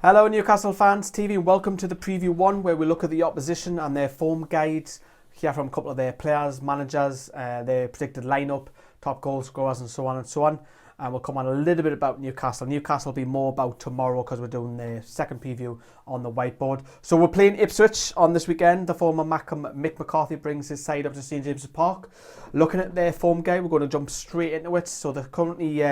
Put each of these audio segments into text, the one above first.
Hello Newcastle fans, TV, and welcome to the Preview 1 where we look at the opposition and their form guides, hear from a couple of their players, managers, their predicted lineup, top goal scorers and so on and so on. And we'll come on a little bit about Newcastle. Newcastle will be more about tomorrow because we're doing the second preview on the whiteboard. So we're playing Ipswich on this weekend. The former Mick McCarthy brings his side up to St James's Park. Looking at their form guide, we're going to jump straight into it. So they're currently...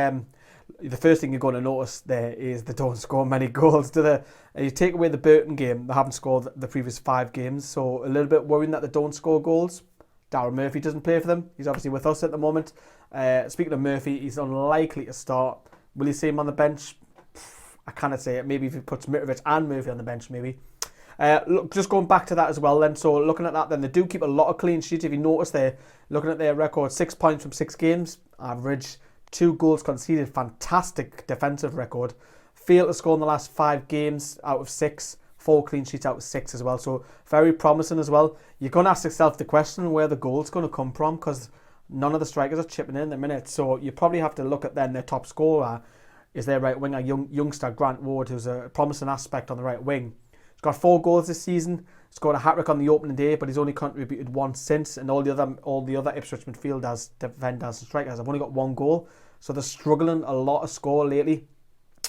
the first thing you're going to notice there is they don't score many goals. You take away the Burton game, they haven't scored the previous 5 games, so a little bit worrying that they don't score goals. Darren Murphy doesn't play for them. He's obviously with us at the moment. Speaking of Murphy, he's unlikely to start. Will you see him on the bench? I cannot say it. Maybe if he puts Mitrovic and Murphy on the bench, maybe. Look, just going back to that as well then, so looking at that then, they do keep a lot of clean sheets. If you notice there, looking at their record, 6 points from 6 games, average, 2 goals conceded, fantastic defensive record. Failed to score in the last 5 games out of 6, 4 clean sheets out of 6 as well, so very promising as well. You're going to ask yourself the question where the goal's going to come from, because none of the strikers are chipping in the minute, so you probably have to look at then their top scorer is their right winger, youngster Grant Ward, who's a promising aspect on the right wing. He's got 4 goals this season, scored a hat-trick on the opening day, but he's only contributed 1 since, and all the other Ipswich midfielders, defenders and strikers have only got 1 goal, so they're struggling a lot of score lately.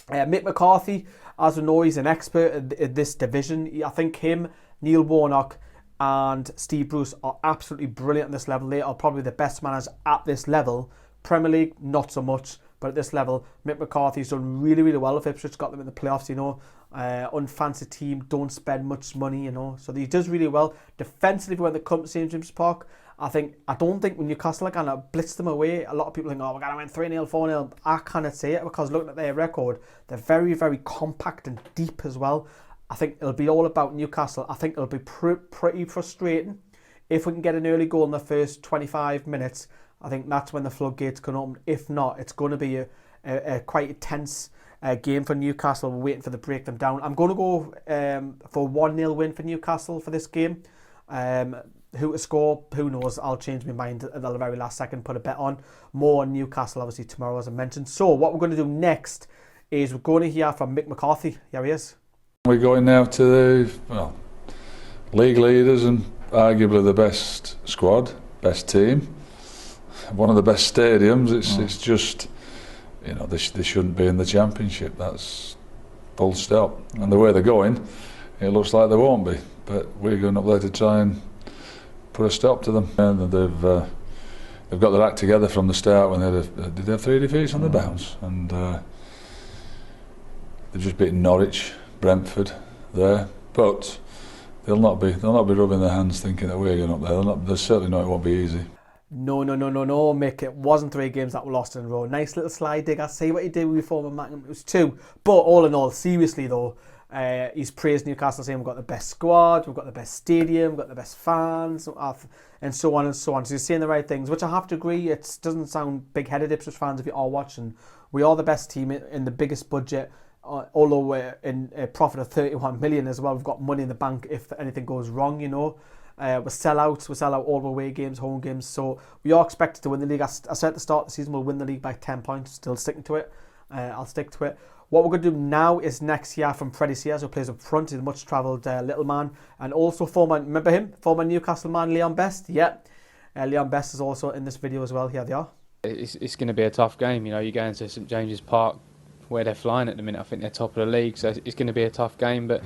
Mick McCarthy, as we know, he's an expert in this division. I think him, Neil Warnock and Steve Bruce are absolutely brilliant at this level. They are probably the best managers at this level. Premier League, not so much, but at this level, Mick McCarthy's done really, really well. If Ipswich got them in the playoffs, unfancy team, don't spend much money, so he does really well. Defensively, when they come to St James's Park, I don't think when Newcastle are going to blitz them away, a lot of people think, we're going to win 3-0, 4-0. I cannot say it because looking at their record, they're very, very compact and deep as well. I think it'll be all about Newcastle. I think it'll be pretty frustrating if we can get an early goal in the first 25 minutes. I think that's when the floodgates can open. If not, it's going to be a quite tense game for Newcastle. We're waiting for the break them down. I'm going to go for 1-0 win for Newcastle for this game. Who to score, who knows? I'll change my mind at the very last second, put a bet on. More on Newcastle, obviously, tomorrow, as I mentioned. So what we're going to do next is we're going to hear from Mick McCarthy. Here he is. We're going now to the league leaders and arguably the best squad, best team, one of the best stadiums. It's just, they shouldn't be in the Championship. That's full stop. And the way they're going, it looks like they won't be. But we're going up there to try and put a stop to them. And they've got their act together from the start. When did they have 3 defeats on the bounce? And they've just beaten Norwich, Brentford there. But they'll not be rubbing their hands thinking that we're going up there. They'll certainly know it won't be easy. No, Mick. It wasn't 3 games that were lost in a row. Nice little slide dig. I see what he did with former Magnum. It was 2. But all in all, seriously though, he's praised Newcastle, saying we've got the best squad, we've got the best stadium, we've got the best fans, and so on and so on. So he's saying the right things, which I have to agree. It doesn't sound big-headed, Ipswich fans, if you are watching. We are the best team in the biggest budget, although we're in a profit of 31 million as well. We've got money in the bank if anything goes wrong, We sell out all the away games, home games. So we are expected to win the league. I said at the start of the season we'll win the league by 10 points. Still sticking to it. I'll stick to it. What we're going to do now is next year from Freddie Sears, who plays up front. He's a much-travelled little man. And also remember him? Former Newcastle man, Leon Best. Yeah. Leon Best is also in this video as well. Here they are. It's going to be a tough game. You go into St James's Park where they're flying at the minute. I think they're top of the league. So it's going to be a tough game. But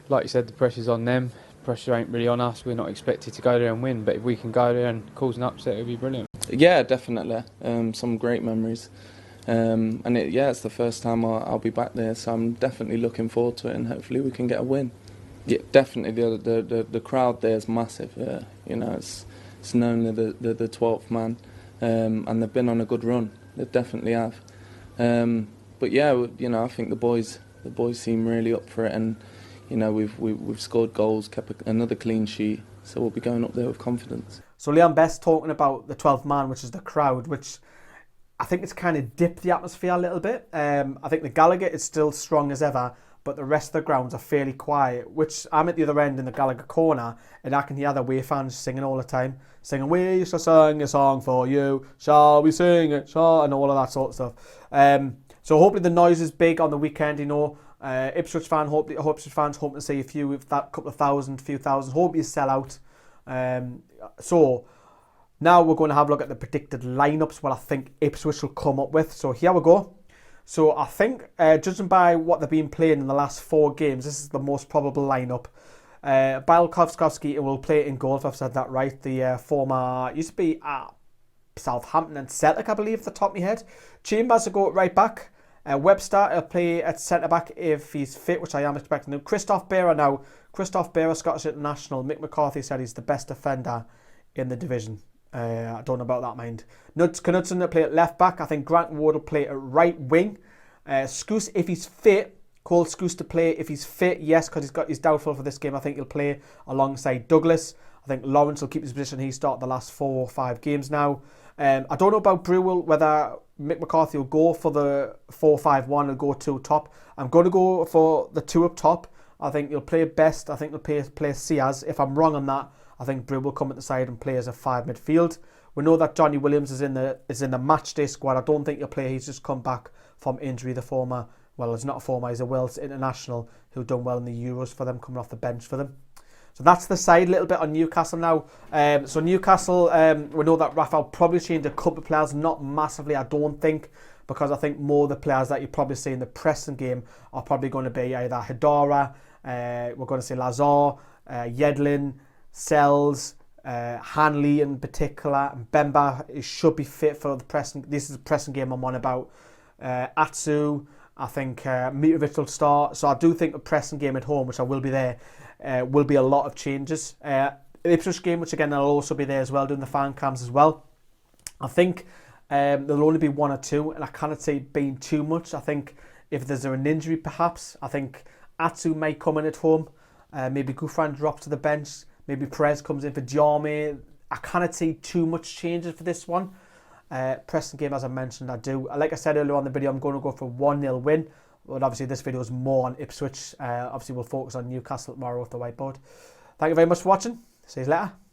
like you said, the pressure's on them. Pressure ain't really on us. We're not expected to go there and win. But if we can go there and cause an upset, it would be brilliant. Yeah, definitely. Some great memories. It's the first time I'll be back there, so I'm definitely looking forward to it, and hopefully we can get a win. Yeah, definitely. The crowd there is massive. It's known the 12th man, and they've been on a good run. They definitely have. I think the boys seem really up for it, and we've scored goals, kept another clean sheet, so we'll be going up there with confidence. So Leon Best talking about the 12th man, which is the crowd, which I think it's kind of dipped the atmosphere a little bit. I think the Gallagher is still strong as ever, but the rest of the grounds are fairly quiet, which I'm at the other end in the Gallagher corner, and I can hear the away fans singing all the time, singing, "We shall sing a song for you, shall we sing it, shall," and all of that sort of stuff. So hopefully the noise is big on the weekend, Ipswich fans hoping to see a few thousand, hope you sell out. So now we're going to have a look at the predicted lineups, what I think Ipswich will come up with. So here we go. So I think, judging by what they've been playing in the last 4 games, this is the most probable lineup. Bielkowski will play in goal, if I've said that right. The former, used to be at Southampton and Celtic, I believe, at the top of my head. Chambers will go right back. Webster will play at centre-back if he's fit, which I am expecting. Christoph Bearer, Scottish international. Mick McCarthy said he's the best defender in the division. I don't know about that, mind. Knudsen will play at left-back. I think Grant Ward will play at right wing. Scouse, if he's fit. Cole Scouse to play if he's fit, yes, because he's doubtful for this game. I think he'll play alongside Douglas. I think Lawrence will keep his position. He's started the last 4 or 5 games now. I don't know about Brewell, whether Mick McCarthy will go for the 4-5-1 or go 2 top. I'm going to go for the 2 up top. I think he'll play best. I think he'll play Sears. If I'm wrong on that, I think Brewell will come at the side and play as a 5 midfield. We know that Johnny Williams is in the match day squad. I don't think he'll play. He's just come back from injury. The former, well, he's not a former, he's a Wales international who done well in the Euros for them, coming off the bench for them. So that's the side. A little bit on Newcastle now. So Newcastle, we know that Rafa will probably change a couple of players, not massively, I don't think, because I think more of the players that you probably see in the pressing game are probably going to be either Hedora, we're going to see Lazar, Yedlin, Sells, Hanley in particular, and Bemba should be fit for the pressing. This is the pressing game I'm on about. Atsu, I think Mitrovic will start. So I do think the pressing game at home, which I will be there, will be a lot of changes. Ipswich game, which again I'll also be there as well, doing the fan cams as well. I think there'll only be 1 or 2, and I cannot see it being too much. I think if there's an injury, perhaps, I think Atsu may come in at home. Maybe Gouffran drops to the bench. Maybe Perez comes in for Diarmi. I cannot see too much changes for this one. Preston game, as I mentioned, I do. Like I said earlier on in the video, I'm going to go for a 1-0 win. But obviously this video is more on Ipswich. Obviously we'll focus on Newcastle tomorrow with the whiteboard. Thank you very much for watching. See you later.